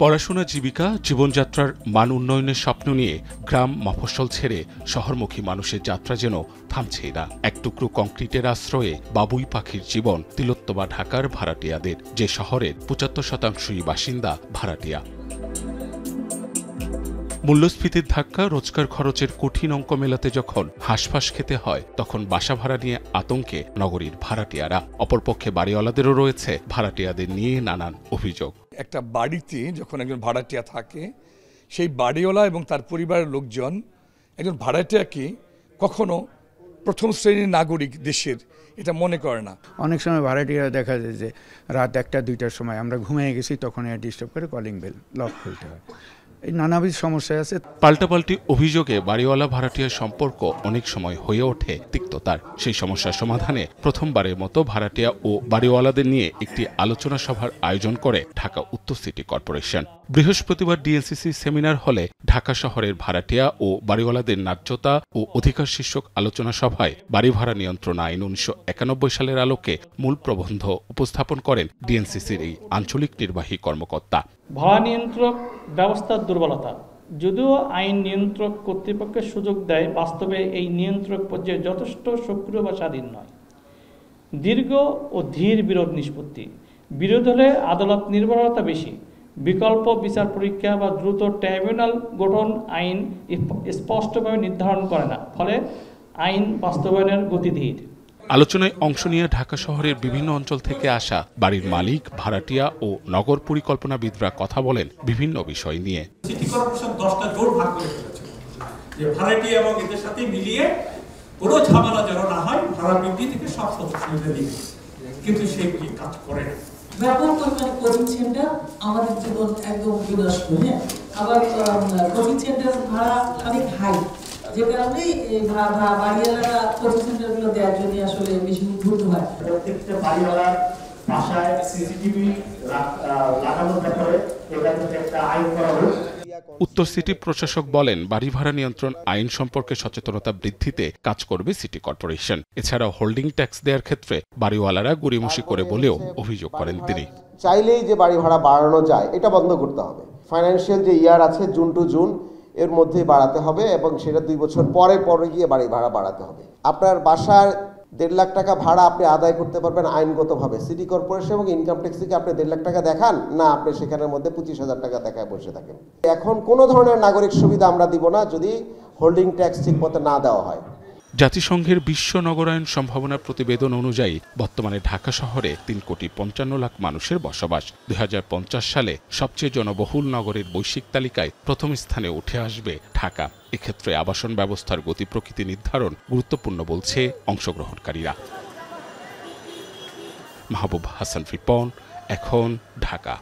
পড়াশোনা, জীবিকা, জীবনযাত্রার মান উন্নয়নের স্বপ্ন নিয়ে গ্রাম মফস্বল ছেড়ে শহরমুখী মানুষের যাত্রা যেন থামছেই না। এক টুকরো কংক্রিটের আশ্রয়ে বাবুই পাখির জীবন তিলোত্তমা ঢাকার ভাড়াটিয়াদের, যে শহরের ৭৫%ই বাসিন্দা ভাড়াটিয়া। মূল্যস্ফীতির ধাক্কা, রোজগার খরচের কঠিন অঙ্ক মেলাতে যখন হাঁসফাঁস খেতে হয়, তখন বাসা ভাড়া নিয়ে আতঙ্কে নগরীর ভাড়াটিয়ারা। অপরপক্ষে বাড়িওয়ালাদেরও রয়েছে ভাড়াটিয়াদের নিয়ে নানান অভিযোগ। একটা বাড়িতে যখন একজন ভাড়াটিয়া থাকে, সেই বাড়িওয়ালা এবং তার পরিবারের লোকজন একজন ভাড়াটিয়াকে কখনো প্রথম শ্রেণীর নাগরিক দেশের এটা মনে করে না। অনেক সময় ভাড়াটিয়া দেখা যায় যে রাত ১টা-২টার সময় আমরা ঘুমিয়ে গেছি, তখন ডিস্টার্ব করে কলিং বেল লক খুলতে হয়। এই নানাবিধ সমস্যা আছে। পাল্টাপাল্টি অভিযোগে বাড়িওয়ালা ভাড়াটিয়ার সম্পর্ক অনেক সময় হয়ে ওঠে তিক্ততার। সেই সমস্যার সমাধানে প্রথমবারের মতো ভাড়াটিয়া ও বাড়িওয়ালাদের নিয়ে একটি আলোচনা সভার আয়োজন করে ঢাকা উত্তর সিটি কর্পোরেশন। বৃহস্পতিবার ডিএনসিসি সেমিনার হলে ঢাকা শহরের ভাড়াটিয়া ও বাড়িওয়ালাদের ন্যায্যতা ও অধিকার শীর্ষক আলোচনা সভায় বাড়ি ভাড়া নিয়ন্ত্রণ আইন ১৯৯১ সালের আলোকে মূল প্রবন্ধ উপস্থাপন করেন ডিএনসিসির এই আঞ্চলিক নির্বাহী কর্মকর্তা। ভাড়া নিয়ন্ত্রক ব্যবস্থার দুর্বলতা। যদিও আইন নিয়ন্ত্রক কর্তৃপক্ষের সুযোগ দেয়, বাস্তবে এই নিয়ন্ত্রক পর্যায়ে যথেষ্ট সক্রিয় বা স্বাধীন নয়। দীর্ঘ ও ধীর বিরোধ নিষ্পত্তি। বিরোধ হলে আদালত নির্ভরতা বেশি। বিকল্প বিচার পরীক্ষা বা দ্রুত ট্রাইব্যুনাল গঠন আইন স্পষ্টভাবে নির্ধারণ করে না, ফলে আইন বাস্তবায়নের গতি ধীর। আলোচনায় অংশ নিয়ে ঢাকা শহরের বিভিন্ন অঞ্চল থেকে আসা বাড়ির মালিক, ভাড়াটিয়া ও নগর পরিকল্পনাবিদরা কথা বলেন বিভিন্ন বিষয় নিয়ে। সিটি কর্পোরেশন 10টা জোন ভাগ করে ফেলেছে যে ভাড়াটিয়া এবং এদের সাথে মিলিয়ে কোনো ঝামেলা যেন না হয়, ভাড়া বৃদ্ধি থেকে সব সদস্যদের দিবে, কিন্তু সেই কি কাজ করে না। ব্যাপক পরিমাণে কোচিং সেন্টার আমাদের জীবন একদম বিনাশ করে। আবার কোচিং সেন্টার ভাড়া অনেক হাই, যে কারণে বাড়িওয়ালারা কোচিং সেন্টারগুলো দেওয়ার জন্য আসলে বেশি উদ্বুদ্ধ হয়। প্রত্যেকটা বাড়িওয়ালার বাসায় সিসিটিভি লাগানোর ব্যাপারে এটা কিন্তু একটা আইন করা হোক। উত্তর সিটি প্রশাসক বলেন, বাড়ি ভাড়া নিয়ন্ত্রণ আইন সম্পর্কে সচেতনতা বৃদ্ধিতে কাজ করবে সিটি কর্পোরেশন। এছাড়াও হোল্ডিং ট্যাক্স দেওয়ার ক্ষেত্রে বাড়িওয়ালারা গড়িমসি করে বলেও অভিযোগ করেন তিনি। চাইলেই যে বাড়ি ভাড়া বাড়ানো যায়, এটা বন্ধ করতে হবে। ফাইন্যান্সিয়াল যে ইয়ার আছে জুন টু জুন, এর মধ্যেই বাড়াতে হবে এবং সেটা 2 বছর পরে গিয়ে বাড়ি ভাড়া বাড়াতে হবে। আপনার বাসার 1.5 লাখ টাকা ভাড়া আপনি আদায় করতে পারবেন আইনগতভাবে। সিটি কর্পোরেশন এবং ইনকাম ট্যাক্স থেকে আপনি 1.5 লাখ টাকা দেখান না, আপনি সেখানের মধ্যে 25,000 টাকা দেখায় বসে থাকেন। এখন কোনো ধরনের নাগরিক সুবিধা আমরা দিব না যদি হোল্ডিং ট্যাক্স ঠিক মতো না দেওয়া হয়। জাতিসংঘের বিশ্ব নগরায়ন সম্ভাবনা প্রতিবেদন অনুযায়ী বর্তমানে ঢাকা শহরে 3,55,00,000 মানুষের বসবাস। 2050 সালে সবচেয়ে জনবহুল নগরের বৈশ্বিক তালিকায় প্রথম স্থানে উঠে আসবে ঢাকা। এক্ষেত্রে আবাসন ব্যবস্থার গতি প্রকৃতি নির্ধারণ গুরুত্বপূর্ণ বলছে অংশগ্রহণকারীরা। মাহবুব হাসান, রিপন, এখন, ঢাকা।